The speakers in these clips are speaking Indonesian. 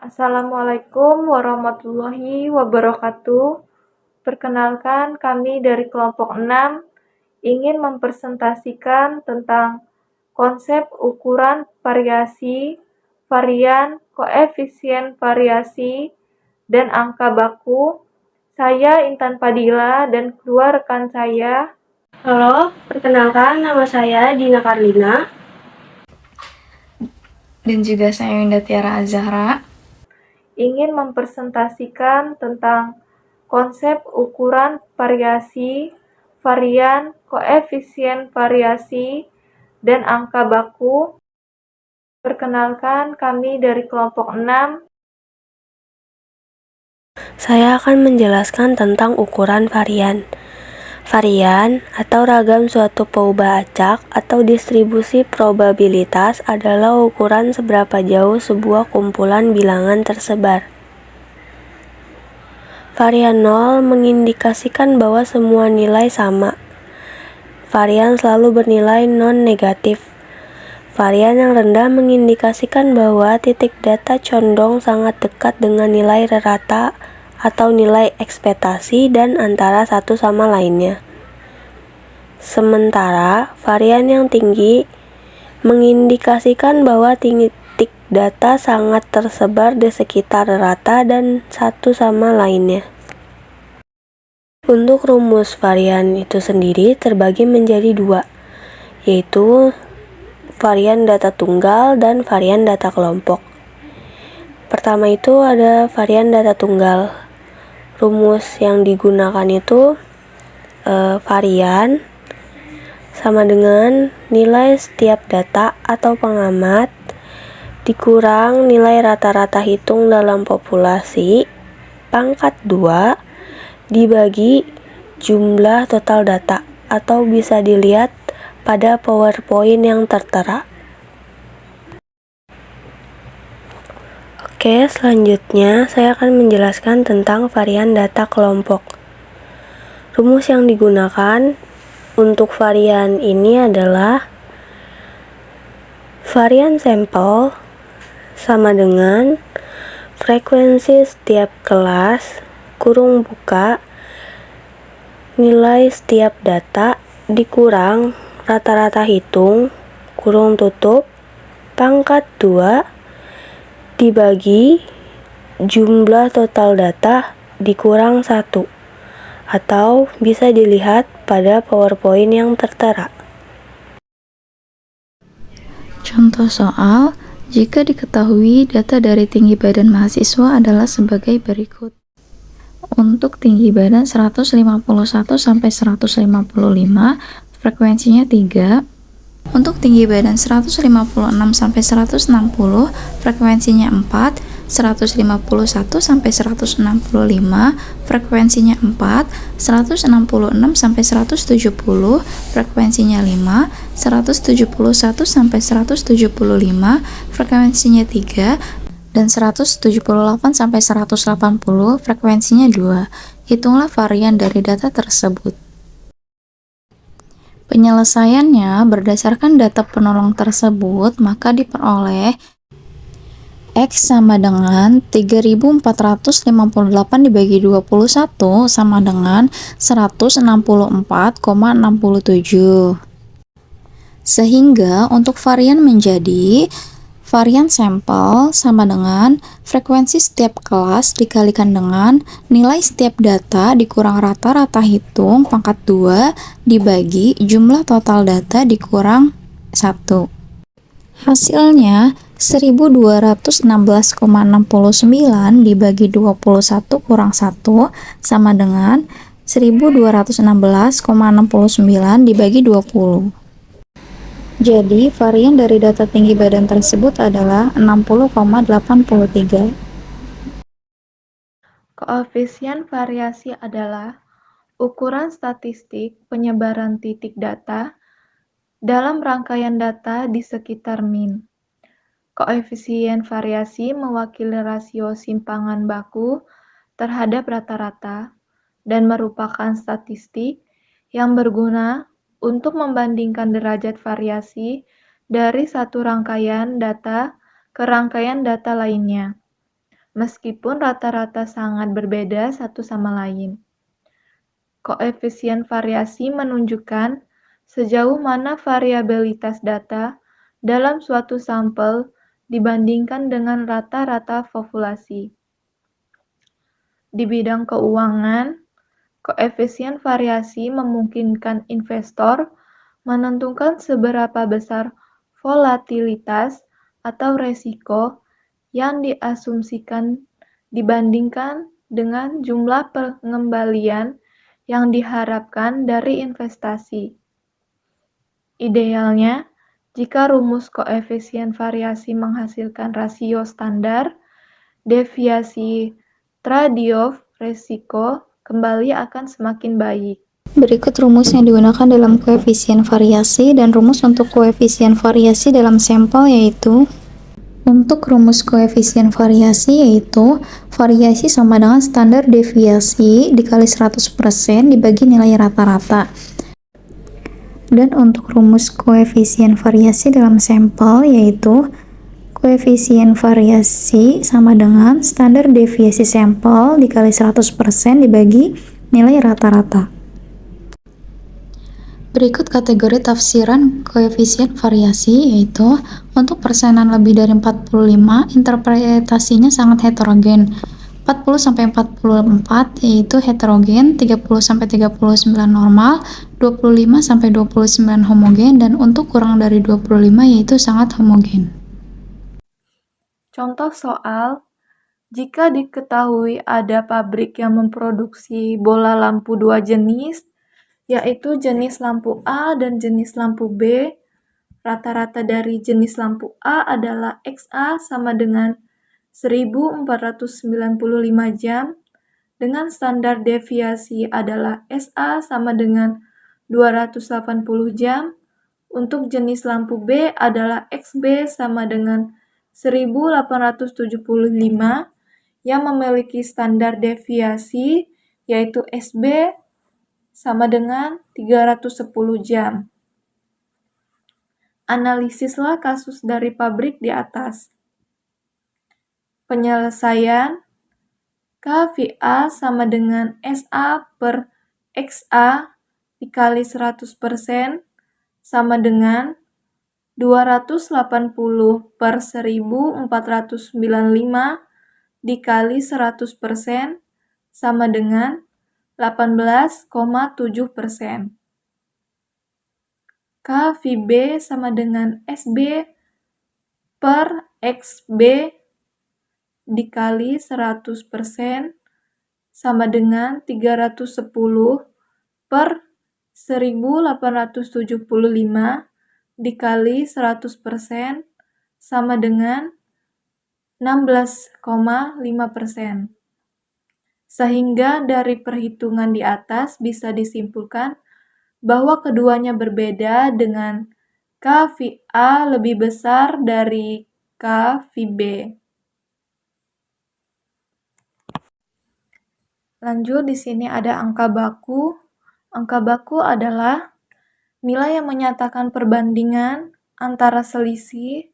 Assalamualaikum warahmatullahi wabarakatuh. Perkenalkan, kami dari kelompok 6 ingin mempresentasikan tentang konsep ukuran variasi, varian, koefisien variasi, dan angka baku. Saya Intan Fadila dan kedua rekan saya. Halo, perkenalkan nama saya Dina Karlina. Dan juga saya Winda Tiara Azahra. Ingin mempresentasikan tentang konsep ukuran variasi, varian, koefisien variasi, dan angka baku. Perkenalkan, kami dari kelompok 6. Saya akan menjelaskan tentang ukuran varian. Varian atau ragam suatu peubah acak atau distribusi probabilitas adalah ukuran seberapa jauh sebuah kumpulan bilangan tersebar. Varian 0 mengindikasikan bahwa semua nilai sama. Varian selalu bernilai non-negatif. Varian yang rendah mengindikasikan bahwa titik data condong sangat dekat dengan nilai rata atau nilai ekspektasi dan antara satu sama lainnya. Sementara varian yang tinggi mengindikasikan bahwa titik data sangat tersebar di sekitar rata dan satu sama lainnya. Untuk rumus varian itu sendiri terbagi menjadi dua, yaitu varian data tunggal dan varian data kelompok. Pertama itu ada varian data tunggal. Rumus yang digunakan itu varian sama dengan nilai setiap data atau pengamat dikurang nilai rata-rata hitung dalam populasi pangkat 2 dibagi jumlah total data, atau bisa dilihat pada PowerPoint yang tertera. Oke, selanjutnya saya akan menjelaskan tentang varian data kelompok. Rumus yang digunakan untuk varian ini adalah varian sampel sama dengan frekuensi setiap kelas kurung buka nilai setiap data dikurang rata-rata hitung kurung tutup pangkat 2 dibagi jumlah total data dikurang 1, atau bisa dilihat pada PowerPoint yang tertera. Contoh soal, jika diketahui data dari tinggi badan mahasiswa adalah sebagai berikut. Untuk tinggi badan 151 sampai 155, frekuensinya 3. Untuk tinggi badan 156 sampai 160, frekuensinya 4. 151 sampai 165, frekuensinya 4. 166 sampai 170, frekuensinya 5. 171 sampai 175, frekuensinya 3. Dan 178 sampai 180, frekuensinya 2. Hitunglah varian dari data tersebut. Penyelesaiannya berdasarkan data penolong tersebut, maka diperoleh X sama dengan 3458 dibagi 21 sama dengan 164,67. Sehingga untuk varian menjadi varian sampel sama dengan frekuensi setiap kelas dikalikan dengan nilai setiap data dikurang rata-rata hitung pangkat 2 dibagi jumlah total data dikurang 1. Hasilnya 1216,69 dibagi 21 kurang 1 sama dengan 1216,69 dibagi 20. Jadi, varian dari data tinggi badan tersebut adalah 60,83. Koefisien variasi adalah ukuran statistik penyebaran titik data dalam rangkaian data di sekitar min. Koefisien variasi mewakili rasio simpangan baku terhadap rata-rata dan merupakan statistik yang berguna untuk membandingkan derajat variasi dari satu rangkaian data ke rangkaian data lainnya. meskipun rata-rata sangat berbeda satu sama lain. Koefisien variasi menunjukkan sejauh mana variabilitas data dalam suatu sampel dibandingkan dengan rata-rata populasi. Di bidang keuangan, koefisien variasi memungkinkan investor menentukan seberapa besar volatilitas atau resiko yang diasumsikan dibandingkan dengan jumlah pengembalian yang diharapkan dari investasi. Idealnya, jika rumus koefisien variasi menghasilkan rasio standar, deviasi trade-off resiko kembali akan semakin baik. Berikut rumus yang digunakan dalam koefisien variasi dan rumus untuk koefisien variasi dalam sampel yaitu untuk rumus koefisien variasi yaitu variasi sama dengan standar deviasi dikali 100% dibagi nilai rata-rata. Dan untuk rumus koefisien variasi dalam sampel yaitu koefisien variasi sama dengan standar deviasi sampel dikali 100% dibagi nilai rata-rata. Berikut kategori tafsiran koefisien variasi yaitu untuk persenan lebih dari 45, interpretasinya sangat heterogen. 40-44 yaitu heterogen, 30-39 normal, 25-29 homogen, dan untuk kurang dari 25 yaitu sangat homogen. Contoh soal, jika diketahui ada pabrik yang memproduksi bola lampu dua jenis, yaitu jenis lampu A dan jenis lampu B, rata-rata dari jenis lampu A adalah XA sama dengan 1495 jam, dengan standar deviasi adalah SA sama dengan 280 jam, untuk jenis lampu B adalah XB sama dengan 1875 yang memiliki standar deviasi yaitu SB sama dengan 310 jam. Analisislah kasus dari pabrik di atas. Penyelesaian KVA sama dengan SA per XA dikali 100% sama dengan 280 per 1495 dikali 100% sama dengan 18,7%. KVB sama dengan SB per XB dikali 100% sama dengan 310 per 1875 dikali 100% sama dengan 16,5%. Sehingga dari perhitungan di atas bisa disimpulkan bahwa keduanya berbeda dengan KVA lebih besar dari KVB. Lanjut, di sini ada angka baku. Angka baku adalah nilai yang menyatakan perbandingan antara selisih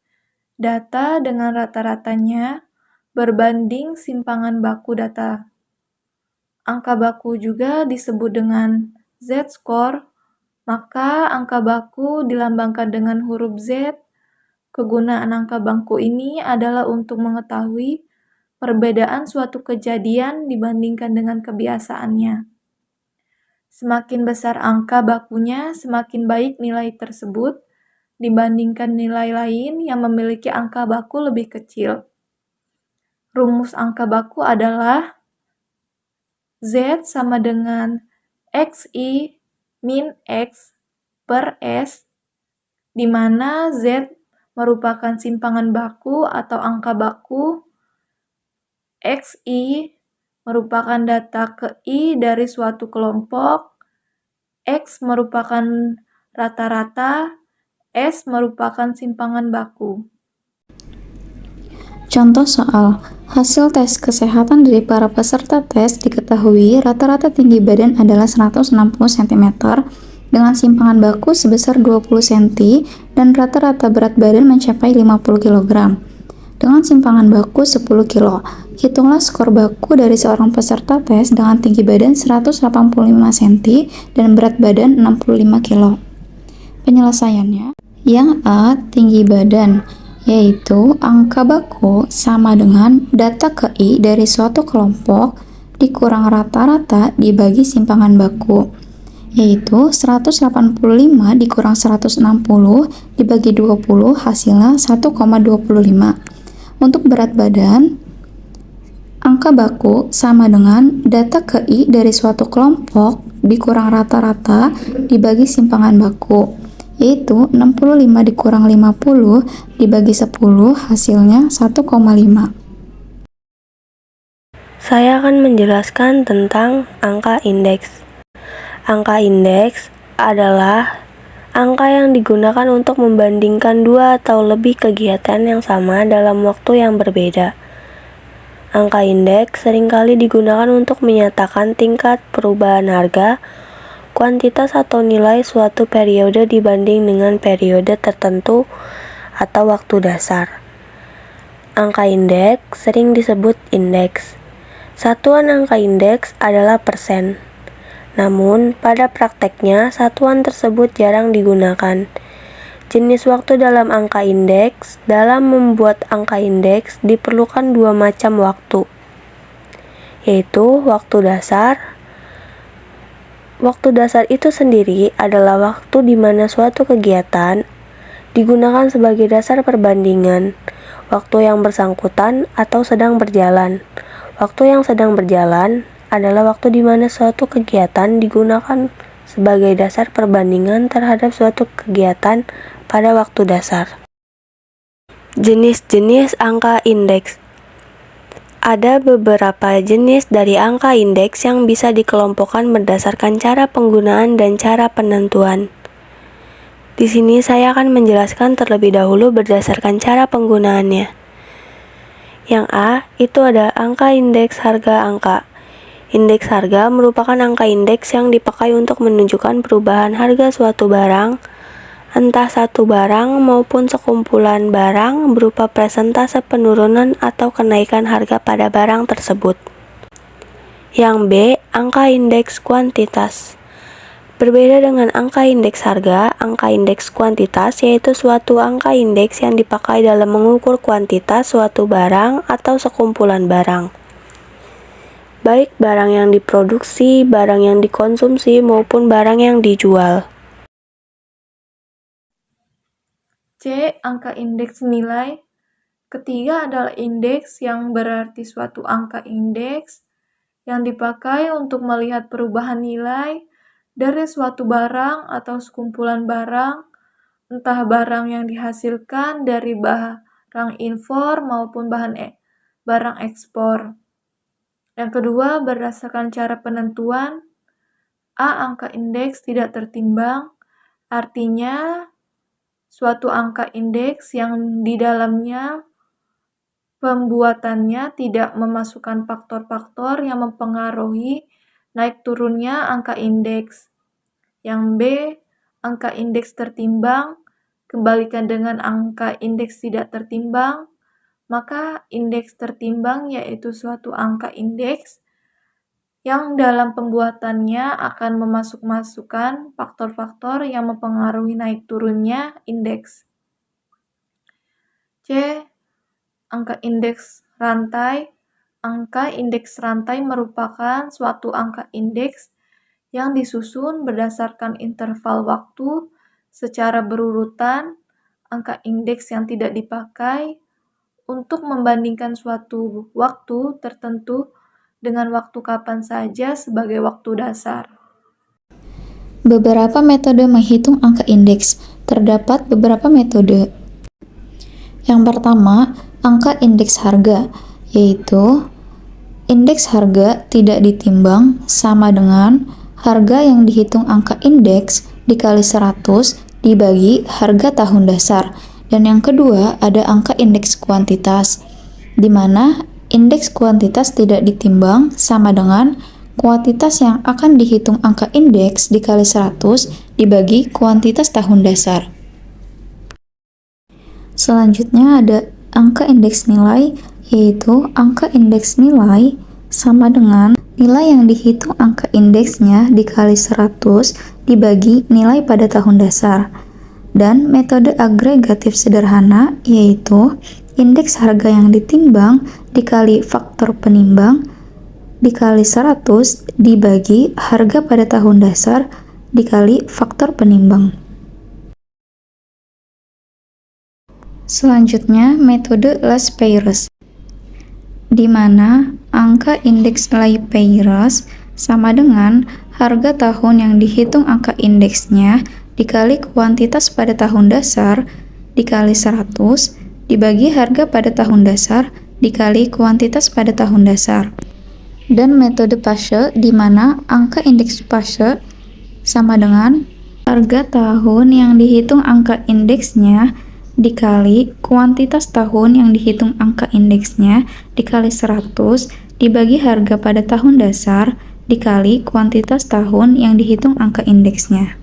data dengan rata-ratanya berbanding simpangan baku data. Angka baku juga disebut dengan Z-score, maka angka baku dilambangkan dengan huruf Z. Kegunaan angka baku ini adalah untuk mengetahui perbedaan suatu kejadian dibandingkan dengan kebiasaannya. Semakin besar angka bakunya, semakin baik nilai tersebut dibandingkan nilai lain yang memiliki angka baku lebih kecil. Rumus angka baku adalah Z sama dengan XI min X per S, di mana Z merupakan simpangan baku atau angka baku, XI merupakan data ke I dari suatu kelompok, X merupakan rata-rata, S merupakan simpangan baku. Contoh soal, hasil tes kesehatan dari para peserta tes diketahui rata-rata tinggi badan adalah 160 cm dengan simpangan baku sebesar 20 cm dan rata-rata berat badan mencapai 50 kg. dengan simpangan baku 10 kilo. Hitunglah skor baku dari seorang peserta tes dengan tinggi badan 185 cm dan berat badan 65 kilo. Penyelesaiannya, yang A, tinggi badan, yaitu angka baku sama dengan data ke I dari suatu kelompok dikurang rata-rata dibagi simpangan baku, yaitu 185 dikurang 160 dibagi 20 hasilnya 1,25. Untuk berat badan, angka baku sama dengan data ke I dari suatu kelompok dikurang rata-rata dibagi simpangan baku, yaitu 65 dikurang 50 dibagi 10 hasilnya 1,5. Saya akan menjelaskan tentang angka indeks. Angka indeks adalah angka yang digunakan untuk membandingkan dua atau lebih kegiatan yang sama dalam waktu yang berbeda. Angka indeks seringkali digunakan untuk menyatakan tingkat perubahan harga, kuantitas atau nilai suatu periode dibanding dengan periode tertentu atau waktu dasar. Angka indeks sering disebut indeks. Satuan angka indeks adalah persen. Namun, pada prakteknya, satuan tersebut jarang digunakan. Jenis waktu dalam angka indeks. Dalam membuat angka indeks, diperlukan dua macam waktu, yaitu waktu dasar. Waktu dasar itu sendiri adalah waktu di mana suatu kegiatan digunakan sebagai dasar perbandingan, waktu yang bersangkutan atau sedang berjalan. Waktu yang sedang berjalan adalah waktu di mana suatu kegiatan digunakan sebagai dasar perbandingan terhadap suatu kegiatan pada waktu dasar. Jenis-jenis angka indeks. Ada beberapa jenis dari angka indeks yang bisa dikelompokkan berdasarkan cara penggunaan dan cara penentuan. Di sini saya akan menjelaskan terlebih dahulu berdasarkan cara penggunaannya. Yang A, itu ada angka indeks harga angka. Indeks harga merupakan angka indeks yang dipakai untuk menunjukkan perubahan harga suatu barang, entah satu barang maupun sekumpulan barang berupa persentase penurunan atau kenaikan harga pada barang tersebut. Yang B, angka indeks kuantitas. Berbeda dengan angka indeks harga, angka indeks kuantitas yaitu suatu angka indeks yang dipakai dalam mengukur kuantitas suatu barang atau sekumpulan barang. Baik barang yang diproduksi, barang yang dikonsumsi, maupun barang yang dijual. C. Angka indeks nilai. Ketiga adalah indeks yang berarti suatu angka indeks yang dipakai untuk melihat perubahan nilai dari suatu barang atau sekumpulan barang, entah barang yang dihasilkan dari barang impor maupun barang ekspor. Yang kedua, berdasarkan cara penentuan, A. Angka indeks tidak tertimbang, artinya suatu angka indeks yang di dalamnya pembuatannya tidak memasukkan faktor-faktor yang mempengaruhi naik turunnya angka indeks. Yang B, angka indeks tertimbang, kembalikan dengan angka indeks tidak tertimbang, maka indeks tertimbang yaitu suatu angka indeks yang dalam pembuatannya akan memasukkan faktor-faktor yang mempengaruhi naik turunnya indeks. C. Angka indeks rantai. Angka indeks rantai merupakan suatu angka indeks yang disusun berdasarkan interval waktu secara berurutan. Angka indeks yang tidak dipakai untuk membandingkan suatu waktu tertentu dengan waktu kapan saja sebagai waktu dasar. Beberapa metode menghitung angka indeks. Terdapat beberapa metode. Yang pertama, angka indeks harga, yaitu indeks harga tidak ditimbang sama dengan harga yang dihitung angka indeks dikali 100 dibagi harga tahun dasar. Dan yang kedua, ada angka indeks kuantitas, di mana indeks kuantitas tidak ditimbang sama dengan kuantitas yang akan dihitung angka indeks dikali 100 dibagi kuantitas tahun dasar. Selanjutnya ada angka indeks nilai, yaitu angka indeks nilai sama dengan nilai yang dihitung angka indeksnya dikali 100 dibagi nilai pada tahun dasar. Dan metode agregatif sederhana, yaitu indeks harga yang ditimbang dikali faktor penimbang dikali 100 dibagi harga pada tahun dasar dikali faktor penimbang. Selanjutnya, metode Laspeyres, di mana angka indeks Laspeyres sama dengan harga tahun yang dihitung angka indeksnya dikali kuantitas pada tahun dasar dikali 100 dibagi harga pada tahun dasar dikali kuantitas pada tahun dasar. Dan metode Paasche, di mana angka indeks Paasche sama dengan harga tahun yang dihitung angka indeksnya dikali kuantitas tahun yang dihitung angka indeksnya dikali 100 dibagi harga pada tahun dasar dikali kuantitas tahun yang dihitung angka indeksnya.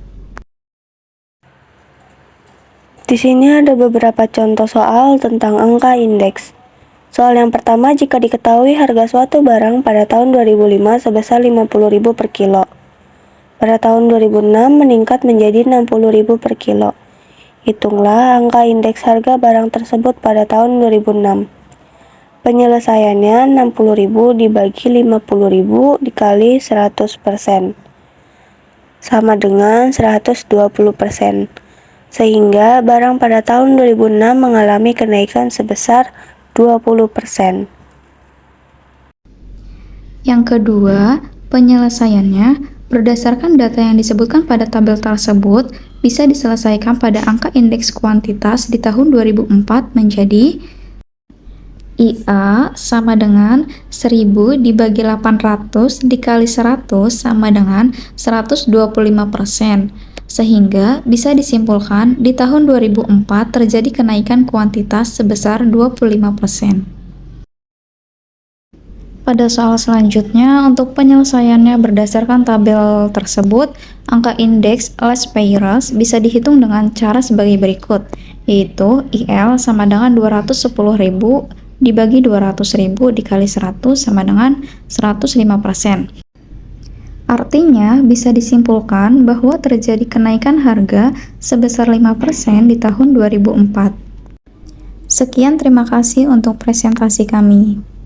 Di sini ada beberapa contoh soal tentang angka indeks. Soal yang pertama, jika diketahui harga suatu barang pada tahun 2005 sebesar 50.000 per kilo. Pada tahun 2006 meningkat menjadi 60.000 per kilo. Hitunglah angka indeks harga barang tersebut pada tahun 2006. Penyelesaiannya 60.000 dibagi 50.000 dikali 100% sama dengan 120%. Sehingga barang pada tahun 2006 mengalami kenaikan sebesar 20%. Yang kedua, penyelesaiannya berdasarkan data yang disebutkan pada tabel tersebut bisa diselesaikan pada angka indeks kuantitas di tahun 2004 menjadi IA sama dengan 1000 dibagi 800 dikali 100 sama dengan 125%. Sehingga bisa disimpulkan di tahun 2004 terjadi kenaikan kuantitas sebesar 25%. Pada soal selanjutnya, untuk penyelesaiannya berdasarkan tabel tersebut, angka indeks Laspeyres bisa dihitung dengan cara sebagai berikut, yaitu IL sama dengan 210.000 dibagi 200.000 dikali 100 sama dengan 105%. Artinya, bisa disimpulkan bahwa terjadi kenaikan harga sebesar 5% di tahun 2004. Sekian, terima kasih untuk presentasi kami.